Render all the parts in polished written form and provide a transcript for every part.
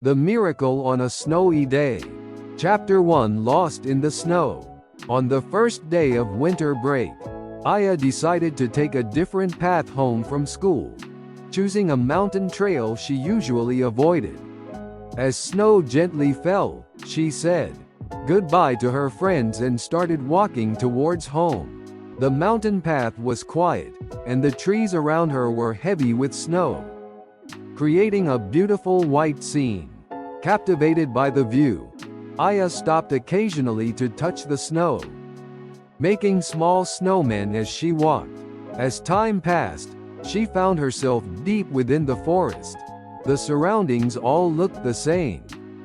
The Miracle on a Snowy Day. Chapter 1, Lost in the Snow. On the first day of winter break, Aya decided to take a different path home from school, choosing a mountain trail she usually avoided. As snow gently fell, she said goodbye to her friends and started walking towards home. The mountain path was quiet, and the trees around her were heavy with snow, creating a beautiful white scene. Captivated by the view, Aya stopped occasionally to touch the snow, making small snowmen as she walked. As time passed, she found herself deep within the forest. The surroundings all looked the same,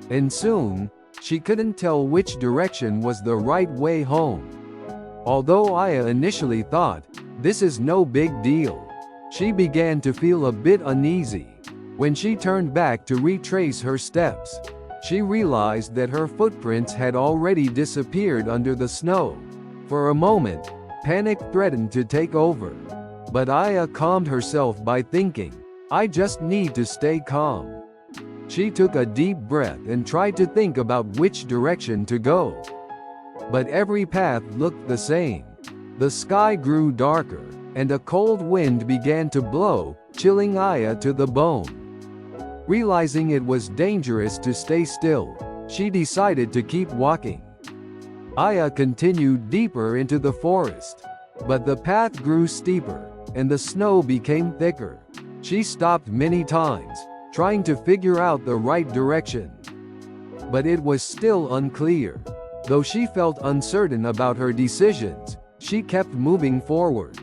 and soon, she couldn't tell which direction was the right way home. Although Aya initially thought, this is no big deal, she began to feel a bit uneasy. When she turned back to retrace her steps, she realized that her footprints had already disappeared under the snow. For a moment, panic threatened to take over. But Aya calmed herself by thinking, I just need to stay calm. She took a deep breath and tried to think about which direction to go. But every path looked the same. The sky grew darker, and a cold wind began to blow, chilling Aya to the bone. Realizing it was dangerous to stay still, she decided to keep walking. Aya continued deeper into the forest, but the path grew steeper, and the snow became thicker. She stopped many times, trying to figure out the right direction. But it was still unclear. Though she felt uncertain about her decisions, she kept moving forward.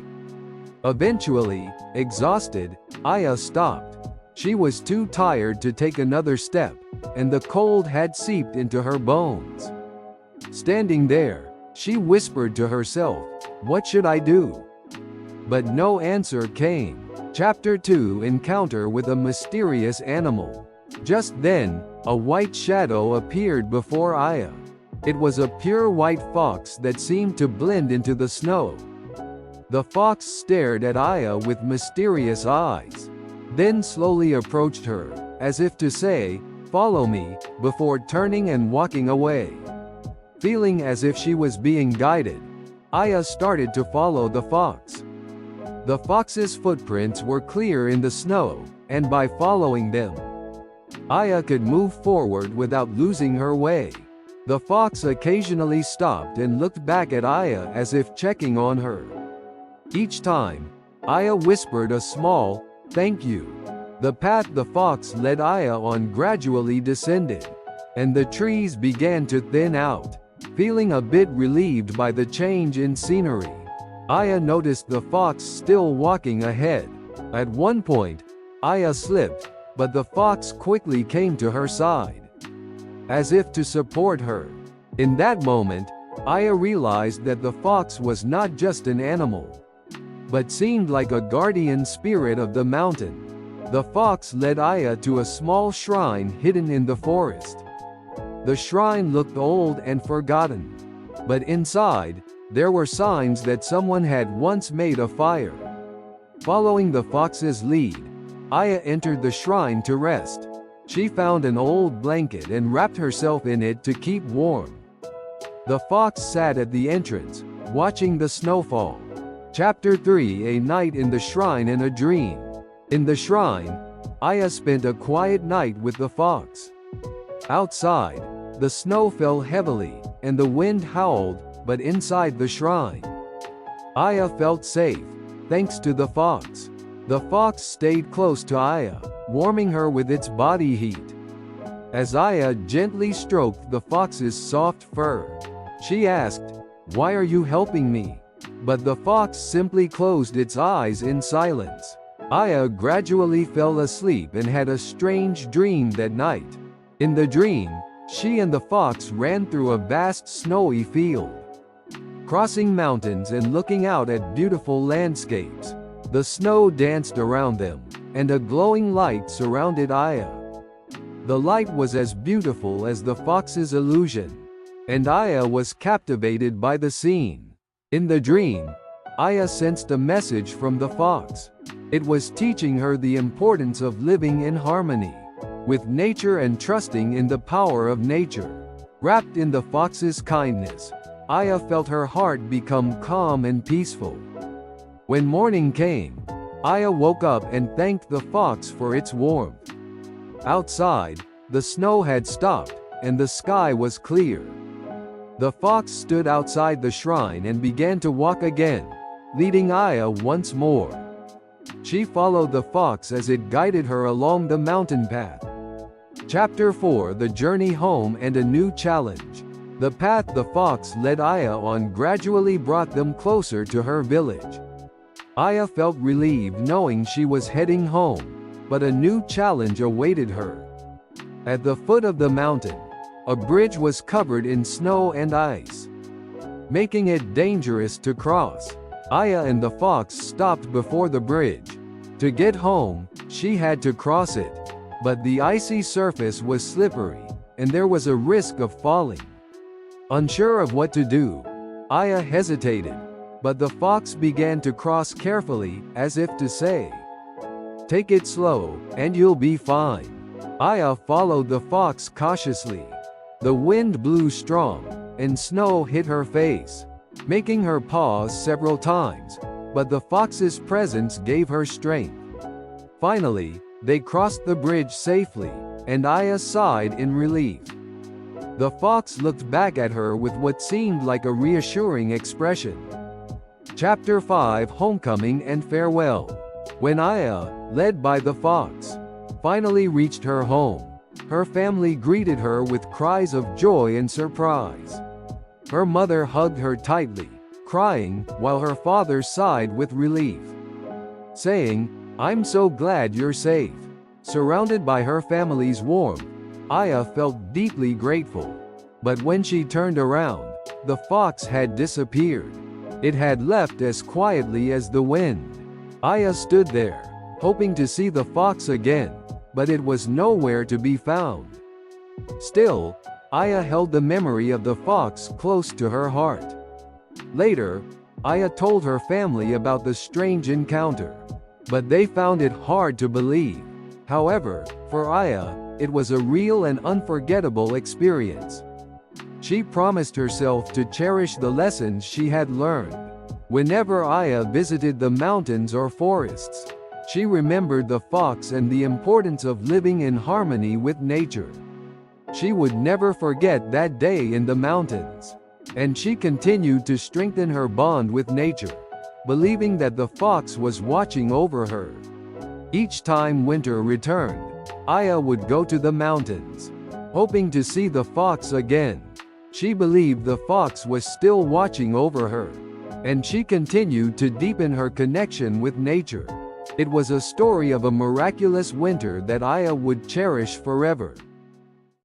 Eventually, exhausted, Aya stopped. She was too tired to take another step, and the cold had seeped into her bones. Standing there, she whispered to herself, "What should I do?" But no answer came. Chapter 2, Encounter with a Mysterious Animal. Just then, a white shadow appeared before Aya. It was a pure white fox that seemed to blend into the snow. The fox stared at Aya with mysterious eyes, then slowly approached her, as if to say, "Follow me," before turning and walking away. Feeling as if she was being guided, Aya started to follow the fox. The fox's footprints were clear in the snow, and by following them, Aya could move forward without losing her way. The fox occasionally stopped and looked back at Aya as if checking on her. Each time, Aya whispered a small, "Thank you." The path the fox led Aya on gradually descended, and the trees began to thin out. Feeling a bit relieved by the change in scenery, Aya noticed the fox still walking ahead. At one point, Aya slipped, but the fox quickly came to her side, as if to support her. In that moment, Aya realized that the fox was not just an animal, but seemed like a guardian spirit of the mountain. The fox led Aya to a small shrine hidden in the forest. The shrine looked old and forgotten, but inside, there were signs that someone had once made a fire. Following the fox's lead, Aya entered the shrine to rest. She found an old blanket and wrapped herself in it to keep warm. The fox sat at the entrance, watching the snowfall. Chapter 3, A Night in the Shrine and a Dream. In the shrine, Aya spent a quiet night with the fox. Outside, the snow fell heavily, and the wind howled, but inside the shrine, Aya felt safe, thanks to the fox. The fox stayed close to Aya, warming her with its body heat. As Aya gently stroked the fox's soft fur, she asked, "Why are you helping me?" But the fox simply closed its eyes in silence. Aya gradually fell asleep and had a strange dream that night. In the dream, she and the fox ran through a vast snowy field, crossing mountains and looking out at beautiful landscapes. The snow danced around them, and a glowing light surrounded Aya. The light was as beautiful as the fox's illusion, and Aya was captivated by the scene. In the dream, Aya sensed a message from the fox. It was teaching her the importance of living in harmony. with nature and trusting in the power of nature. Wrapped in the fox's kindness, Aya felt her heart become calm and peaceful. When morning came, Aya woke up and thanked the fox for its warmth. Outside, the snow had stopped, and the sky was clear. The fox stood outside the shrine and began to walk again, leading Aya once more. She followed the fox as it guided her along the mountain path. Chapter 4: The Journey Home and a New Challenge. The path the fox led Aya on gradually brought them closer to her village. Aya felt relieved knowing she was heading home, but a new challenge awaited her. At the foot of the mountain, a bridge was covered in snow and ice, making it dangerous to cross. Aya and the fox stopped before the bridge. To get home, she had to cross it, but the icy surface was slippery, and there was a risk of falling. Unsure of what to do, Aya hesitated, but the fox began to cross carefully, as if to say, "Take it slow, and you'll be fine." Aya followed the fox cautiously. The wind blew strong, and snow hit her face, making her pause several times, but the fox's presence gave her strength. Finally, they crossed the bridge safely, and Aya sighed in relief. The fox looked back at her with what seemed like a reassuring expression. Chapter 5: Homecoming and Farewell. When Aya, led by the fox, finally reached her home, her family greeted her with cries of joy and surprise. Her mother hugged her tightly, crying, while her father sighed with relief, saying, "I'm so glad you're safe." Surrounded by her family's warmth, Aya felt deeply grateful. But when she turned around, the fox had disappeared. It had left as quietly as the wind. Aya stood there, hoping to see the fox again, but it was nowhere to be found. Still, Aya held the memory of the fox close to her heart. Later, Aya told her family about the strange encounter, but they found it hard to believe. However, for Aya, it was a real and unforgettable experience. She promised herself to cherish the lessons she had learned. Whenever Aya visited the mountains or forests, she remembered the fox and the importance of living in harmony with nature. She would never forget that day in the mountains, and she continued to strengthen her bond with nature, believing that the fox was watching over her. Each time winter returned, Aya would go to the mountains, hoping to see the fox again. She believed the fox was still watching over her, and she continued to deepen her connection with nature. It was a story of a miraculous winter that Aya would cherish forever.